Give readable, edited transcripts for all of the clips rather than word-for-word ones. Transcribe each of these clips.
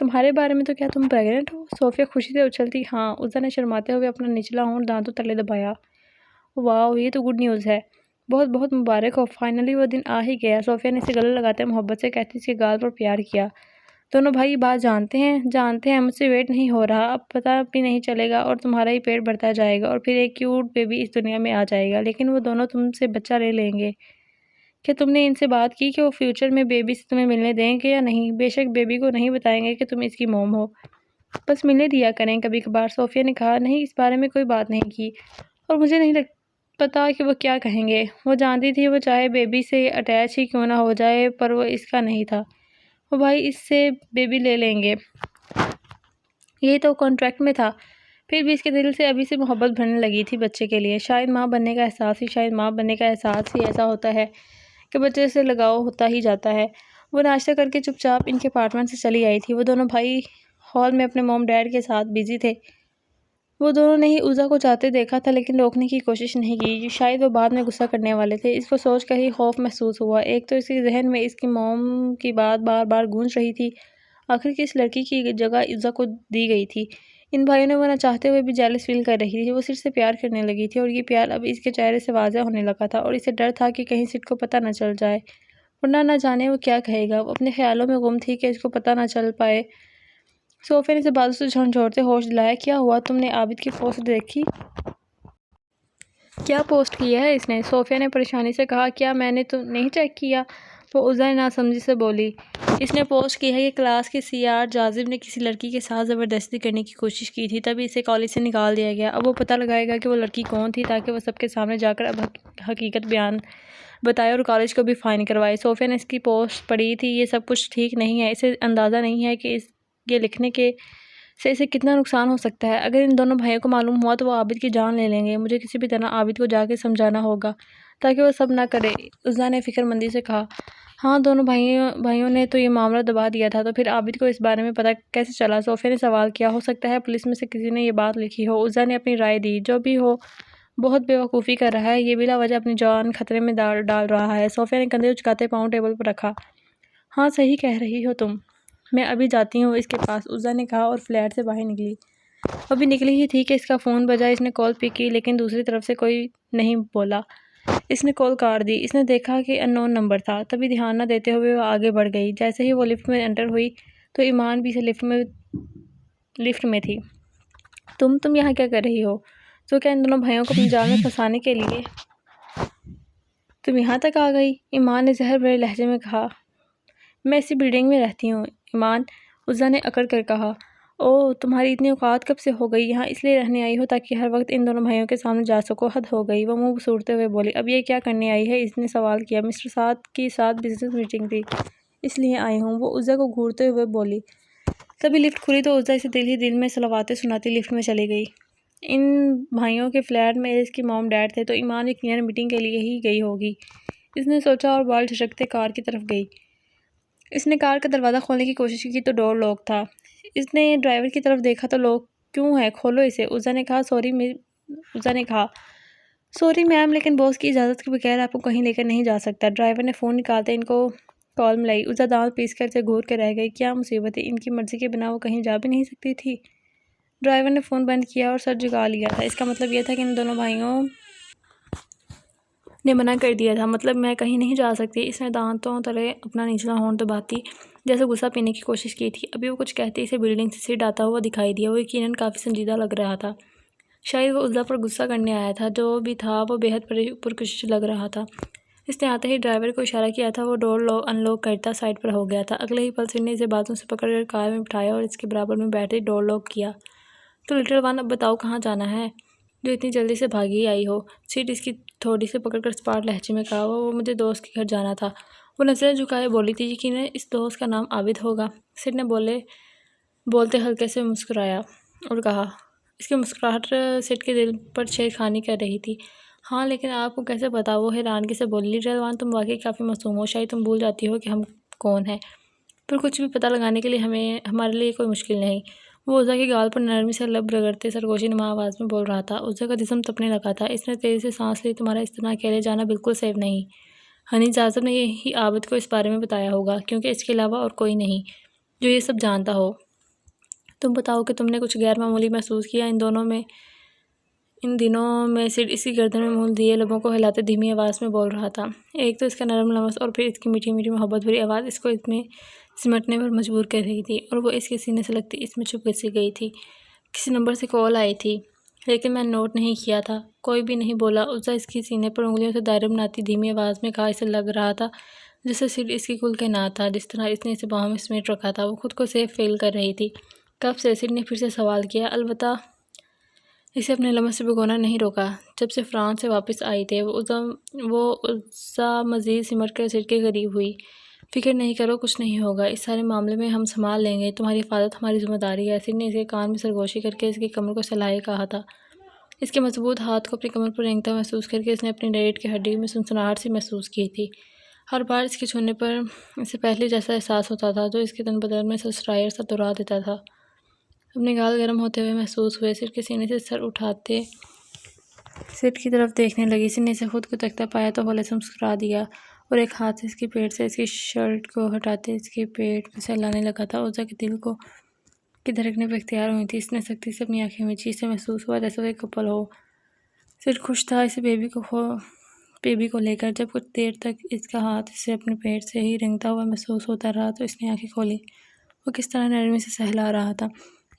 تمہارے بارے میں تو کیا تم پریگننٹ ہو؟ صوفیہ خوشی سے اچھلتی ہاں، عزا نے شرماتے ہوئے اپنا نچلا ہونٹ دانتوں تلے دبایا۔ واو، یہ تو گڈ نیوز ہے، بہت بہت مبارک ہو، فائنلی وہ دن آ ہی گیا۔ صوفیہ نے اسے گلے لگاتے محبت سے کہتی اس کے گال پر پیار کیا۔ دونوں بھائی یہ بات جانتے ہیں، مجھ سے ویٹ نہیں ہو رہا، اب پتہ بھی نہیں چلے گا اور تمہارا ہی پیٹ بڑھتا جائے گا اور پھر ایک کیوٹ بیبی اس دنیا میں آ جائے گا، لیکن وہ دونوں تم سے بچہ لے لیں گے۔ کیا تم نے ان سے بات کی کہ وہ فیوچر میں بیبی سے تمہیں ملنے دیں گے یا نہیں؟ بے شک بیبی کو نہیں بتائیں گے کہ تم اس کی موم ہو، بس ملنے دیا کریں کبھی کبھار۔ صوفیہ نے کہا نہیں، اس بارے میں کوئی بات نہیں کی اور مجھے نہیں پتا کہ وہ کیا کہیں گے۔ وہ جانتی تھی وہ چاہے بیبی سے اٹیچ ہی کیوں نہ ہو جائے، پر وہ اس کا نہیں تھا، وہ بھائی اس سے بیبی لے لیں گے، یہ تو کانٹریکٹ میں تھا۔ پھر بھی اس کے دل سے ابھی سے محبت بھرنے لگی تھی بچے کے لیے۔ شاید ماں بننے کا احساس ہی ایسا ہوتا ہے کہ بچے سے لگاؤ ہوتا ہی جاتا ہے۔ وہ ناشتہ کر کے چپ چاپ ان کے اپارٹمنٹ سے چلی آئی تھی۔ وہ دونوں بھائی ہال میں اپنے موم ڈیڈ کے ساتھ بزی تھے۔ وہ دونوں نے ہی عزا کو جاتے دیکھا تھا لیکن روکنے کی کوشش نہیں کی، شاید وہ بعد میں غصہ کرنے والے تھے۔ اس کو سوچ کر ہی خوف محسوس ہوا۔ ایک تو اس کے ذہن میں اس کی موم کی بات بار بار گونج رہی تھی، آخر کس لڑکی کی جگہ عزا کو دی گئی تھی۔ ان بھائیوں نے وہ نہ چاہتے ہوئے بھی جیلس فیل کر رہی تھی۔ وہ سٹ سے پیار کرنے لگی تھی اور یہ پیار اب اس کے چہرے سے واضح ہونے لگا تھا اور اسے ڈر تھا کہ کہیں سٹ کو پتہ نہ چل جائے، ورنہ نہ جانے وہ کیا کہے گا۔ وہ اپنے خیالوں میں گم تھی کہ اس کو پتہ نہ چل پائے۔ صوفیہ نے اسے بازو سے جھنجھوڑتے ہوش دلایا، کیا ہوا، تم نے عابد کی پوسٹ دیکھی؟ کیا پوسٹ کیا ہے اس نے؟ صوفیہ نے پریشانی سے کہا، کیا میں نے تو نہیں چیک کیا؟ وہ عزا ناسمجھی سے بولی، اس نے پوسٹ کی ہے کہ کلاس کے سی آر جاذب نے کسی لڑکی کے ساتھ زبردستی کرنے کی کوشش کی تھی، تبھی اسے کالج سے نکال دیا گیا۔ اب وہ پتہ لگائے گا کہ وہ لڑکی کون تھی تاکہ وہ سب کے سامنے جا کر اب حقیقت بتائے اور کالج کو بھی فائن کروائے۔ صوفیہ نے اس کی پوسٹ پڑھی تھی، یہ سب کچھ ٹھیک نہیں ہے، اسے اندازہ نہیں ہے کہ یہ لکھنے سے اسے کتنا نقصان ہو سکتا ہے۔ اگر ان دونوں بھائیوں کو معلوم ہوا تو وہ عابد کی جان لے لیں گے۔ مجھے کسی بھی طرح عابد کو جا کے سمجھانا ہوگا تاکہ وہ سب نہ کرے، عزا نے فکر مندی سے کہا۔ ہاں، دونوں بھائیوں نے تو یہ معاملہ دبا دیا تھا، تو پھر عابد کو اس بارے میں پتہ کیسے چلا؟ صوفیہ نے سوال کیا۔ ہو سکتا ہے پولیس میں سے کسی نے یہ بات لکھی ہو، عزا نے اپنی رائے دی۔ جو بھی ہو بہت بے وقوفی کر رہا ہے، یہ بلا وجہ اپنی جان خطرے میں ڈال رہا ہے۔ صوفیہ نے کندھے اچکاتے پاؤں ٹیبل پر رکھا۔ ہاں، صحیح کہہ رہی ہو تم، میں ابھی جاتی ہوں اس کے پاس، عزا نے کہا اور فلیٹ سے باہر نکلی۔ ابھی نکلی ہی تھی کہ اس کا فون بجا۔ اس نے کال پک کی لیکن دوسری طرف سے کوئی نہیں بولا۔ اس نے کال کاٹ دی۔ اس نے دیکھا کہ ان نون نمبر تھا، تبھی دھیان نہ دیتے ہوئے وہ آگے بڑھ گئی۔ جیسے ہی وہ لفٹ میں انٹر ہوئی تو ایمان بھی سے لفٹ میں تھی۔ تم یہاں کیا کر رہی ہو؟ تو کیا ان دونوں بھائیوں کو اپنے جال میں پھنسانے کے لیے تم یہاں تک آ گئی؟ ایمان نے زہر بھرے لہجے میں کہا۔ میں اسی بلڈنگ میں رہتی ہوں ایمان، عزا نے اکڑ کر کہا۔ اوہ، تمہاری اتنی اوقات کب سے ہو گئی؟ یہاں اس لیے رہنے آئی ہو تاکہ ہر وقت ان دونوں بھائیوں کے سامنے جا سکو؟ حد ہو گئی، وہ منہ سوڑتے ہوئے بولی۔ اب یہ کیا کرنے آئی ہے؟ اس نے سوال کیا۔ مسٹر سعد کی ساتھ بزنس میٹنگ تھی، اس لیے آئی ہوں، وہ عزا کو گھورتے ہوئے بولی۔ تبھی لفٹ کھلی تو عزا اسے دل ہی دل میں صلواتیں سناتی لفٹ میں چلی گئی۔ ان بھائیوں کے فلیٹ میں اس کی موم ڈیڈ تھے تو ایمان یقیناً میٹنگ کے لیے ہی گئی ہوگی، اس نے سوچا اور بال جھٹکتے کار کی طرف گئی۔ اس نے کار کا دروازہ کھولنے کی کوشش کی تو ڈور لاک تھا۔ اس نے ڈرائیور کی طرف دیکھا تو لاک کیوں ہے، کھولو اسے، عزا نے کہا۔ سوری میم، لیکن باس کی اجازت کے بغیر آپ کو کہیں لے کر نہیں جا سکتا۔ ڈرائیور نے فون نکالتے ان کو کال ملائی۔ عزا دانت پیس کر اسے گھور کے رہ گئی۔ کیا مصیبت ہے، ان کی مرضی کے بنا وہ کہیں جا بھی نہیں سکتی تھی؟ ڈرائیور نے فون بند کیا اور سر جھکا لیا تھا۔ اس کا مطلب یہ تھا کہ ان دونوں بھائیوں نے منع کر دیا تھا، مطلب میں کہیں نہیں جا سکتی۔ اس نے دانتوں تلے اپنا نچلا ہونٹ دباتی جیسے غصہ پینے کی کوشش کی تھی۔ ابھی وہ کچھ کہتے اسے بلڈنگ سے سٹ آتا ہوا دکھائی دیا۔ وہ یقیناً کافی سنجیدہ لگ رہا تھا، شاید وہ عزا پر غصہ کرنے آیا تھا۔ جو بھی تھا وہ بے حد پرکشش لگ رہا تھا۔ اس نے آتے ہی ڈرائیور کو اشارہ کیا تھا، وہ ڈور ان لاک کرتا سائڈ پر ہو گیا تھا۔ اگلے ہی پل سٹ نے اسے بازو سے پکڑ کر کار میں بٹھایا اور اس کے برابر میں بیٹھے ڈور لاک کیا۔ تو لٹل ون، اب بتاؤ کہاں جانا ہے جو اتنی جلدی سے بھاگی آئی ہو؟ سٹ اس کی تھوڑی سے پکڑ کر اسپاٹ لہجے میں کہا۔ وہ مجھے دوست کے گھر جانا تھا، وہ نظریں جھکائے بولی تھی۔ یقیناً اس دوست کا نام عابد ہوگا، سٹ نے بولتے ہلکے سے مسکرایا اور کہا۔ اس کی مسکراہٹ سٹ کے دل پر چھیڑخانی کر رہی تھی۔ ہاں، لیکن آپ کو کیسے پتا؟ وہ حیرانگی سے بولی۔ لٹل ون، تم واقعی کافی معصوم ہو، شاید تم بھول جاتی ہو کہ ہم کون ہیں، پر کچھ بھی پتہ لگانے کے لیے ہمارے لیے کوئی مشکل نہیں۔ وہ عزا کے گال پر نرمی سے لب رگڑتے سرگوشی نما آواز میں بول رہا تھا۔ عزا کا جسم تپنے لگا تھا۔ اس نے تیزی سے سانس لی۔ تمہارا اس طرح اکیلے جانا بالکل سیف نہیں۔ ہنی، جاذب نے ہی عابد کو اس بارے میں بتایا ہوگا، کیونکہ اس کے علاوہ اور کوئی نہیں جو یہ سب جانتا ہو۔ تم بتاؤ کہ تم نے کچھ غیر معمولی محسوس کیا؟ ان دنوں میں سڈ اس کی گردن میں مول دیے لبوں کو ہلاتے دھیمی آواز میں بول رہا تھا۔ ایک تو اس کا نرم لمس اور پھر اس کی میٹھی میٹھی محبت بھری آواز اس کو اس میں سمٹنے پر مجبور کر رہی تھی، اور وہ اس کے سینے سے لگتی اس میں چھپ سی گئی تھی۔ کسی نمبر سے کال آئی تھی، لیکن میں نے نوٹ نہیں کیا تھا۔ کوئی بھی نہیں بولا۔ عزا اس کی سینے پر انگلیوں سے دائرے بناتی دھیمی آواز میں کہا۔ اسے لگ رہا تھا جیسے سڈ اس کی کل کائنات تھا، جس طرح اس نے اسے باہوں میں سمیٹ رکھا تھا۔ وہ خود کو سیف فیل کر رہی تھی۔ کب سے؟ سڈ نے پھر سے سوال کیا۔ البتہ اسے اپنے لمس سے بھگونا نہیں روکا۔ جب سے فرانس سے واپس آئی تھے وہ عزا مزید سمٹ کر سڈ کے قریب ہوئی۔ فکر نہیں کرو، کچھ نہیں ہوگا، اس سارے معاملے میں ہم سنبھال لیں گے، تمہاری حفاظت ہماری ذمہ داری ہے۔ سڈ نے اس کے کان میں سرگوشی کر کے اس کی کمر کو سہلائے کہا تھا۔ اس کے مضبوط ہاتھ کو اپنی کمر پر رینگتا محسوس کر کے اس نے اپنی ریڑھ کی ہڈی میں سنسناہٹ سی محسوس کی تھی۔ ہر بار اس کے چھونے پر اسے پہلے جیسا احساس ہوتا تھا، جو اس کے تن بدن میں سرسرائر سا دوہرا دیتا تھا۔ اپنے گال گرم ہوتے ہوئے محسوس ہوئے۔ سڈ کے سینے سے سر اٹھاتے سڈ کی طرف دیکھنے لگی۔ سڈ نے اسے خود کو تکتا پایا تو ہولے سے مسکرا دیا، اور ایک ہاتھ سے اس کے پیٹ سے اس کی شرٹ کو ہٹاتے اس کے پیٹ میں سہلانے لگا تھا۔ عزا کے دل کی دھڑکنیں بے اختیار ہوئی تھیں۔ اس نے سختی سے اپنی آنکھیں مینچیں۔ اسے محسوس ہوا جیسے وہ ایک کپل ہو۔ سڈ خوش تھا اسے بیبی کو لے کر۔ جب کچھ دیر تک اس کا ہاتھ اسے اپنے پیٹ سے ہی رینگتا ہوا محسوس ہوتا رہا تو اس نے آنکھیں کھولیں۔ وہ کس طرح نرمی سے سہلا رہا تھا،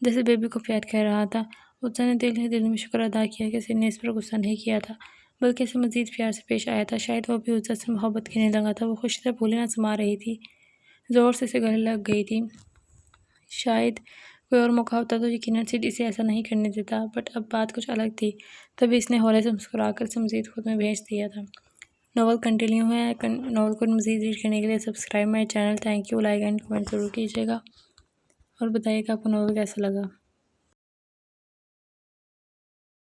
جیسے بیبی کو پیار کر رہا تھا۔ عزا نے دل ہی دل میں شکر ادا کیا کہ سڈ نے اس پر غصہ نہیں کیا تھا، بلکہ اسے مزید پیار سے پیش آیا تھا۔ شاید وہ بھی عزا سے محبت کرنے لگا تھا۔ وہ خوشی سے پھولے نہ سما رہی تھی، زور سے اسے گلے لگ گئی تھی۔ شاید کوئی اور موقع ہوتا تو یقیناً سڈ اسے ایسا نہیں کرنے دیتا، بٹ اب بات کچھ الگ تھی۔ تبھی اس نے ہولے سے مسکرا کر اسے مزید خود میں بھیج دیا تھا۔ ناول کنٹینیو ہے۔ ناول کو مزید ریڈ کرنے کے لیے subscribe my channel. Thank you. Like and comment ضرور کیجیے گا، اور بتائیے کہ آپ کو ناول کیسا لگا۔